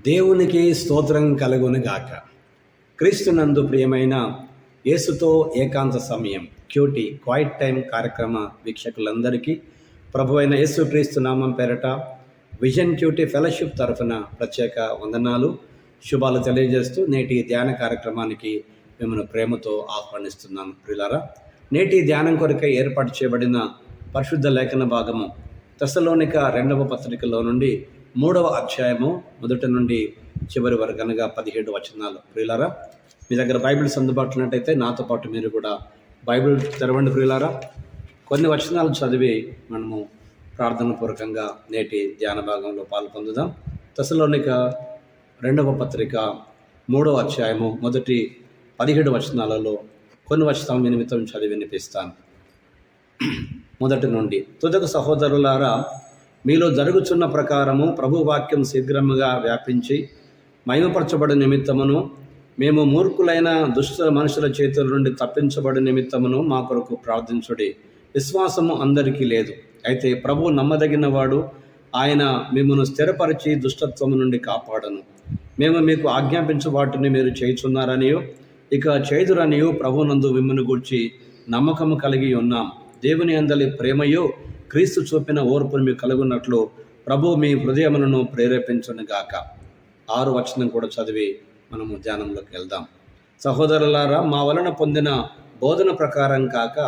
దేవునికి స్తోత్రం కలుగునుగాక. క్రీస్తునందు ప్రియమైన యేసుతో ఏకాంత సమయం క్వైట్ టైం కార్యక్రమ వీక్షకులందరికీ ప్రభువైన యేసుక్రీస్తు నామం పేరట విజన్ క్యూటీ ఫెలోషిప్ తరఫున ప్రత్యేక వందనాలు, శుభాలు తెలియజేస్తూ నేటి ధ్యాన కార్యక్రమానికి మిమ్మల్ని ప్రేమతో ఆహ్వానిస్తున్నాను. ప్రియులారా, నేటి ధ్యానం కొరకై ఏర్పాటు చేయబడిన పరిశుద్ధ లేఖన భాగము తెస్సలోనిక 2వ పత్రికలో నుండి 3వ అధ్యాయము మొదటి నుండి చివరి వరకు అనగా 17 వచనాలు. ప్రియులారా, మీ దగ్గర బైబిల్స్ అందుబాటులో ఉన్నట్టయితే నాతో పాటు మీరు కూడా బైబిల్ తెరవండి. ప్రియులారా, కొన్ని వచనాలు చదివి మనము ప్రార్థన పూర్వకంగా నేటి ధ్యాన భాగంలో పాల్పొందుదాం. తెస్సలోనిక 2వ పత్రిక 3వ అధ్యాయము మొదటి 17 వచనాలలో కొన్ని వచనాలు నిమిత్తం చదివి వినిపిస్తాను. మొదటి నుండి. తుదకు సహోదరులారా, మీలో జరుగుచున్న ప్రకారము ప్రభు వాక్యం శీఘ్రముగా వ్యాపించి మహిమపరచబడి నిమిత్తమును, మేము మూర్ఖులైన దుష్ట మనుషుల చేతుల నుండి తప్పించబడి నిమిత్తమును మా కొరకు ప్రార్థించుడి. విశ్వాసము అందరికీ లేదు, అయితే ప్రభు నమ్మదగిన వాడు, ఆయన మిమ్మను స్థిరపరిచి దుష్టత్వము నుండి కాపాడను. మేము మీకు ఆజ్ఞాపించు వాటిని మీరు చేయుచున్నారనియో ఇక చేదురనియో ప్రభునందు మిమ్మను గూర్చి నమ్మకము కలిగి ఉన్నాం. దేవుని అందలి ప్రేమయో క్రీస్తు చూపిన ఓర్పును మీకు కలుగున్నట్లు ప్రభు మీ హృదయములను ప్రేరేపించునుగాక. 6వ వచనం కూడా చదివి మనము ధ్యానంలోకి వెళ్దాం. సహోదరులారా, మా వలన పొందిన బోధన ప్రకారం కాక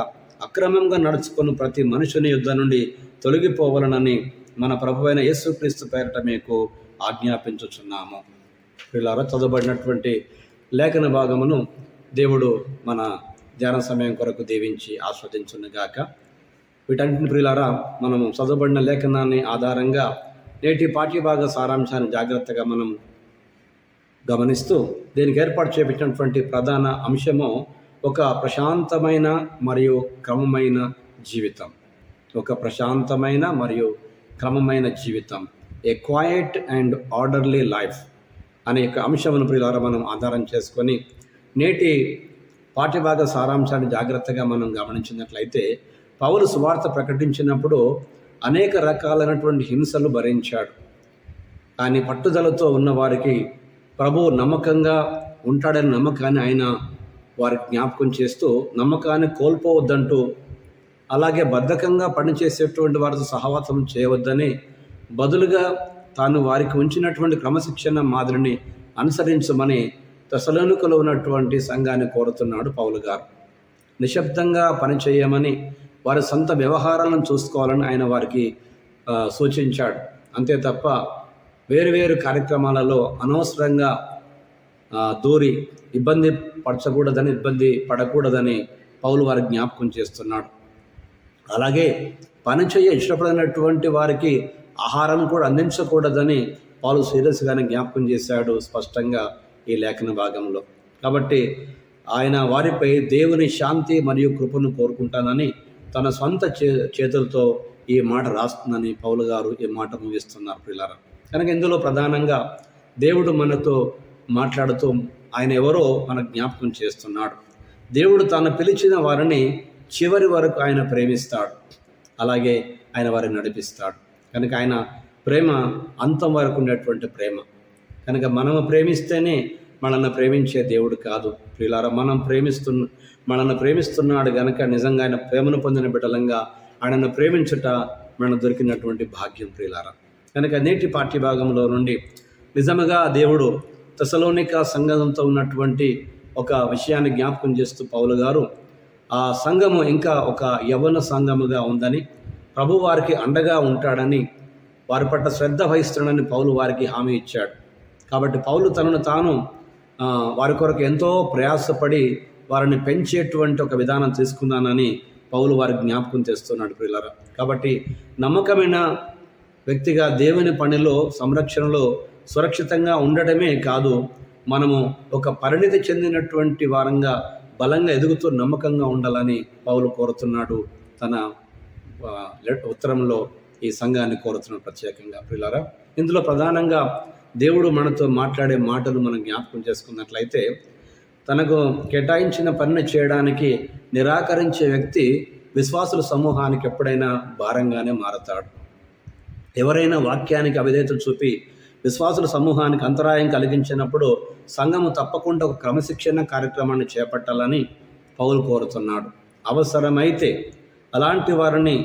అక్రమంగా నడుచుకుని ప్రతి మనుషుని యుద్ధ నుండి తొలగిపోవాలనని మన ప్రభువైన యేసుక్రీస్తు పేరట మీకు ఆజ్ఞాపించుచున్నాము. పిల్లారా, చదవబడినటువంటి లేఖన భాగమును దేవుడు మన ధ్యాన సమయం కొరకు దీవించి ఆస్వాదించునుగాక. వీటన్నింటిని ప్రియులారా, మనము చదవబడిన లేఖనాన్ని ఆధారంగా నేటి పాఠ్యభాగ సారాంశాన్ని జాగ్రత్తగా మనం గమనిస్తూ దీనికి ఏర్పాటు చేపించినటువంటి ప్రధాన అంశము ఒక ప్రశాంతమైన మరియు క్రమమైన జీవితం. ఒక ప్రశాంతమైన మరియు క్రమమైన జీవితం, ఏ క్వైట్ అండ్ ఆర్డర్లీ లైఫ్ అనే యొక్క అంశమును ప్రియులారా మనం ఆధారం చేసుకొని నేటి పాఠ్యభాగ సారాంశాన్ని జాగ్రత్తగా మనం గమనించినట్లయితే, పౌలు సువార్త ప్రకటించినప్పుడు అనేక రకాలైనటువంటి హింసలు భరించాడు. కానీ పట్టుదలతో ఉన్న వారికి ప్రభువు నమ్మకంగా ఉంటాడని నమ్మకాన్ని ఆయన వారికి జ్ఞాపకం చేస్తూ నమ్మకాన్ని కోల్పోవద్దంటూ, అలాగే బద్ధకంగా పనిచేసేటువంటి వారితో సహవాసం చేయవద్దని, బదులుగా తాను వారికి ఉంచినటువంటి క్రమశిక్షణ మాదిరిని అనుసరించమని తెస్సలోనికలో ఉన్నటువంటి సంఘాన్ని కోరుతున్నాడు పౌలు గారు. నిశ్శబ్దంగా పనిచేయమని, వారి సొంత వ్యవహారాలను చూసుకోవాలని ఆయన వారికి సూచించాడు. అంతే తప్ప వేరు కార్యక్రమాలలో అనవసరంగా దూరి ఇబ్బంది పడకూడదని పౌలు వారికి జ్ఞాపకం చేస్తున్నాడు. అలాగే పనిచేయ ఇష్టపడినటువంటి వారికి ఆహారం కూడా అందించకూడదని పౌలు సీరియస్గానే జ్ఞాపకం చేశాడు స్పష్టంగా ఈ లేఖన భాగంలో. కాబట్టి ఆయన వారిపై దేవుని శాంతి మరియు కృపను కోరుకుంటానని తన సొంత చేతులతో ఈ మాట రాస్తుందని పౌలు గారు ఈ మాట ముగిస్తున్నారు. పిల్లరా, కనుక ఇందులో ప్రధానంగా దేవుడు మనతో మాట్లాడుతూ ఆయన ఎవరో మనకు జ్ఞాపకం చేస్తున్నాడు. దేవుడు తాను పిలిచిన వారిని చివరి వరకు ఆయన ప్రేమిస్తాడు, అలాగే ఆయన వారిని నడిపిస్తాడు. కనుక ఆయన ప్రేమ అంతం వరకు ఉండేటువంటి ప్రేమ. కనుక మనము ప్రేమిస్తేనే మనల్ని ప్రేమించే దేవుడు కాదు ప్రియులారా. మనల్ని ప్రేమిస్తున్నాడు కనుక నిజంగా ఆయన ప్రేమను పొందిన బిడ్డలంగా ఆయనను ప్రేమించుట మనకు దొరికినటువంటి భాగ్యం ప్రియులారా. కనుక నేటి పాఠ్యభాగంలో నుండి నిజముగా దేవుడు తెస్సలోనిక సంఘంతో ఉన్నటువంటి ఒక విషయాన్ని జ్ఞాపకం చేస్తూ పౌలు గారు ఆ సంఘము ఇంకా ఒక యవ్వన సంఘముగా ఉందని, ప్రభు వారికి అండగా ఉంటాడని, వారి పట్ల శ్రద్ధ వహిస్తున్నాడని పౌలు వారికి హామీ ఇచ్చాడు. కాబట్టి పౌలు తనను తాను వారి కొరకు ఎంతో ప్రయాసపడి వారిని పెంచేటువంటి ఒక విధానం తీసుకున్నానని పౌలు వారికి జ్ఞాపకం చేస్తున్నాడు ప్రియులారా. కాబట్టి నమ్మకమైన వ్యక్తిగా దేవుని పనిలో సంరక్షణలో సురక్షితంగా ఉండడమే కాదు, మనము ఒక పరిణితి చెందినటువంటి వారంగా బలంగా ఎదుగుతూ నమ్మకంగా ఉండాలని పౌలు కోరుతున్నాడు. తన ఉత్తరంలో ఈ సంఘాన్ని కోరుతున్నాడు ప్రత్యేకంగా ప్రియులారా. ఇందులో ప్రధానంగా దేవుడు మనతో మాట్లాడే మాటలు మనం జ్ఞాపకం చేసుకున్నట్లయితే, తనకు కేటాయించిన పనిని చేయడానికి నిరాకరించే వ్యక్తి విశ్వాసుల సమూహానికి ఎప్పుడైనా భారంగానే మారతాడు. ఎవరైనా వాక్యానికి అవిధేయత చూపి విశ్వాసుల సమూహానికి అంతరాయం కలిగించినప్పుడు సంఘము తప్పకుండా ఒక క్రమశిక్షణ కార్యక్రమాన్ని చేపట్టాలని పౌలు కోరుతున్నాడు. అవసరమైతే అలాంటి వారిని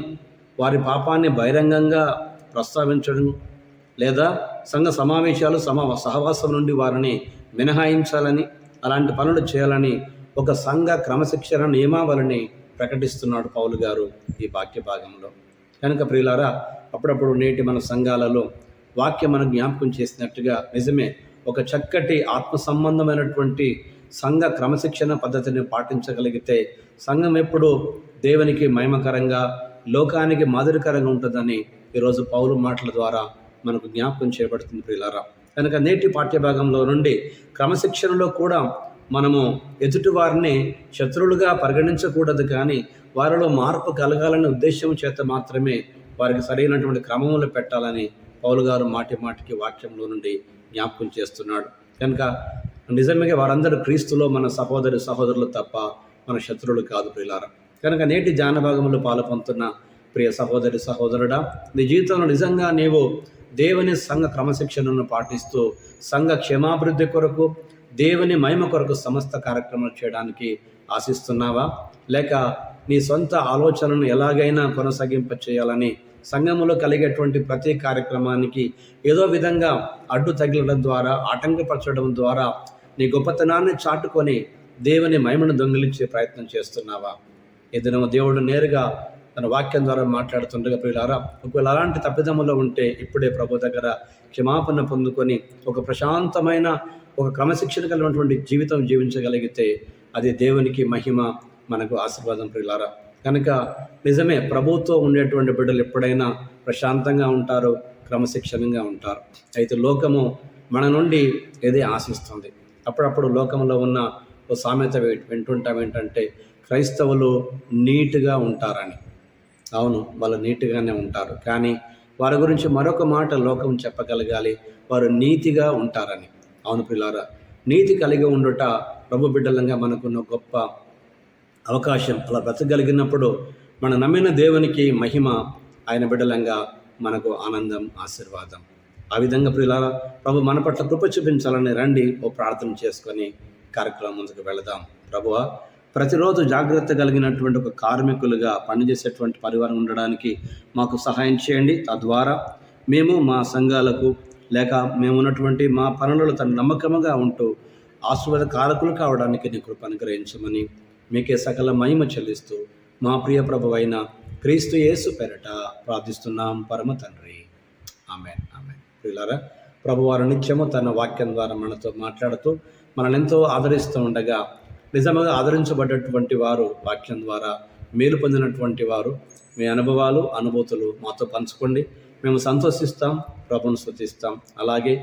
వారి పాపాన్ని బహిరంగంగా ప్రస్తావించడం లేదా సంఘ సమావేశాలు సహవాసం నుండి వారిని మినహాయించాలని, అలాంటి పనులు చేయాలని ఒక సంఘ క్రమశిక్షణ నియమావళిని ప్రకటిస్తున్నాడు పౌలు గారు ఈ వాక్య భాగంలో. కనుక ప్రియులారా, అప్పుడప్పుడు నేటి మన సంఘాలలో వాక్యం మనం జ్ఞాపకం చేసినట్టుగా నిజమే ఒక చక్కటి ఆత్మ సంబంధమైనటువంటి సంఘ క్రమశిక్షణ పద్ధతిని పాటించగలిగితే సంఘం ఎప్పుడు దేవునికి మహిమకరంగా, లోకానికి మాదిరికరంగా ఉంటుందని ఈరోజు పౌలు మాటల ద్వారా మనకు జ్ఞాపకం చేయబడుతుంది ప్రియులారా. కనుక నేటి పాఠ్యభాగంలో నుండి క్రమశిక్షణలో కూడా మనము ఎదుటివారిని శత్రువులుగా పరిగణించకూడదు, కానీ వారిలో మార్పు కలగాలనే ఉద్దేశం చేత మాత్రమే వారికి సరైనటువంటి క్రమంలో పెట్టాలని పౌలు గారు మాటి మాటికి వాక్యంలో నుండి జ్ఞాపకం చేస్తున్నాడు. కనుక నిజంగా వారందరూ క్రీస్తులో మన సహోదరులు తప్ప మన శత్రువులు కాదు ప్రియులారా. కనుక నేటి ధ్యాన భాగంలో పాల్పొందుతున్న ప్రియ సహోదరుడా, నీ జీవితంలో నిజంగా నీవు దేవుని సంఘ క్రమశిక్షణను పాటిస్తూ సంఘ క్షేమాభివృద్ధి కొరకు, దేవుని మహిమ కొరకు సమస్త కార్యక్రమాలు చేయడానికి ఆశిస్తున్నావా? లేక నీ సొంత ఆలోచనను ఎలాగైనా కొనసాగింప చేయాలని సంఘములో కలిగేటువంటి ప్రతి కార్యక్రమానికి ఏదో విధంగా అడ్డు తగిలడం ద్వారా, ఆటంకపరచడం ద్వారా నీ గొప్పతనాన్ని చాటుకొని దేవుని మహిమను దొంగిలించే ప్రయత్నం చేస్తున్నావా? ఏదైనా దేవుడు నేరుగా తన వాక్యం ద్వారా మాట్లాడుతుండగా ప్రియులారా, ఒకవేళ అలాంటి తప్పిదములో ఉంటే ఇప్పుడే ప్రభు దగ్గర క్షమాపణ పొందుకొని ఒక ప్రశాంతమైన, ఒక క్రమశిక్షణ కలిగినటువంటి జీవితం జీవించగలిగితే అది దేవునికి మహిమ, మనకు ఆశీర్వాదం ప్రియులారా. కనుక నిజమే ప్రభుతో ఉండేటువంటి బిడ్డలు ఎప్పుడైనా ప్రశాంతంగా ఉంటారు, క్రమశిక్షణంగా ఉంటారు. అయితే లోకము మన నుండి ఏదే ఆశిస్తుంది. అప్పుడప్పుడు లోకంలో ఉన్న ఓ సామెత వింటుంటాం ఏంటంటే, క్రైస్తవులు నీట్గా ఉంటారని. అవును, వాళ్ళు నీట్గానే ఉంటారు, కానీ వారి గురించి మరొక మాట లోకం చెప్పగలగాలి, వారు నీతిగా ఉంటారని. అవును ప్రియులారా, నీతి కలిగి ఉండుట ప్రభు బిడ్డలంగా మనకున్న గొప్ప అవకాశం. అలా బ్రతకగలిగినప్పుడు మన నమ్మిన దేవునికి మహిమ, ఆయన బిడ్డలంగా మనకు ఆనందం, ఆశీర్వాదం. ఆ విధంగా ప్రియులారా, ప్రభు మన పట్ల కృప చూపించాలని రండి ఓ ప్రార్థన చేసుకొని కార్యక్రమం ముందుకు వెళదాం. ప్రభువా, ప్రతిరోజు జాగ్రత్త కలిగినటువంటి ఒక కార్మికులుగా పనిచేసేటువంటి పరివారం ఉండడానికి మాకు సహాయం చేయండి. తద్వారా మేము మా సంఘాలకు లేక మేము ఉన్నటువంటి మా పనులలో తన నమ్మకముగా ఉంటూ ఆశీర్వాద కారకులు కావడానికి నీ కృప అనుగ్రహించమని మీకే సకల మహిమ చెల్లిస్తూ మా ప్రియ ప్రభు అయిన క్రీస్తు యేసు పేరట ప్రార్థిస్తున్నాం పరమ తండ్రి. ఆమేన్, ఆమేన్. ప్రియులారా, ప్రభువారు నిత్యము తన వాక్యం ద్వారా మనతో మాట్లాడుతూ మనల్ని ఎంతో ఆదరిస్తూ ఉండగా, నిజంగా ఆదరించబడ్డటువంటి వారు, వాక్యం ద్వారా మేలు పొందినటువంటి వారు, మీ అనుభవాలు, అనుభూతులు మాతో పంచుకోండి. మేము సంతోషిస్తాం, ప్రభువును స్తుతిస్తాం. అలాగే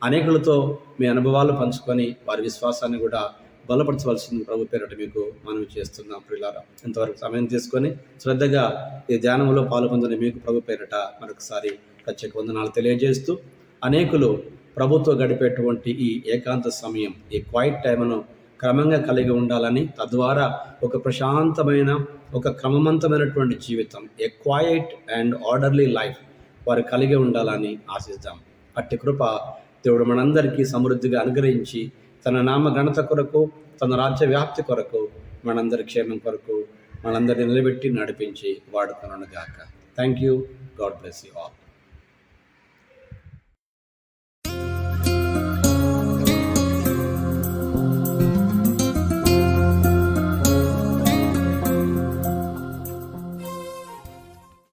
అనేకులతో మీ అనుభవాలు పంచుకొని వారి విశ్వాసాన్ని కూడా బలపరచవలసింది ప్రభు పేరట మీకు మనవి చేస్తున్నాం. ప్రియులారా, ఇంతవరకు సమయం తీసుకొని శ్రద్ధగా ఈ ధ్యానంలో పాల్పొందిన మీకు ప్రభు పేరట మరొకసారి ప్రత్యేక వందనాలు తెలియజేస్తూ, అనేకులు ప్రభుతో గడిపేటువంటి ఈ ఏకాంత సమయం, ఈ క్వైట్ టైంను క్రమంగా కలిగి ఉండాలని, తద్వారా ఒక ప్రశాంతమైన, ఒక క్రమవంతమైనటువంటి జీవితం, ఏ క్వైట్ అండ్ ఆర్డర్లీ లైఫ్ వారు కలిగి ఉండాలని ఆశిద్దాం. అట్టి కృప దేవుడు మనందరికీ సమృద్ధిగా అనుగ్రహించి తన నామ ఘనత కొరకు, తన రాజ్య వ్యాప్తి కొరకు, మనందరి క్షేమం కొరకు మనందరినీ నిలబెట్టి నడిపించి వాడుకొనుగాక. Thank you. God bless you all.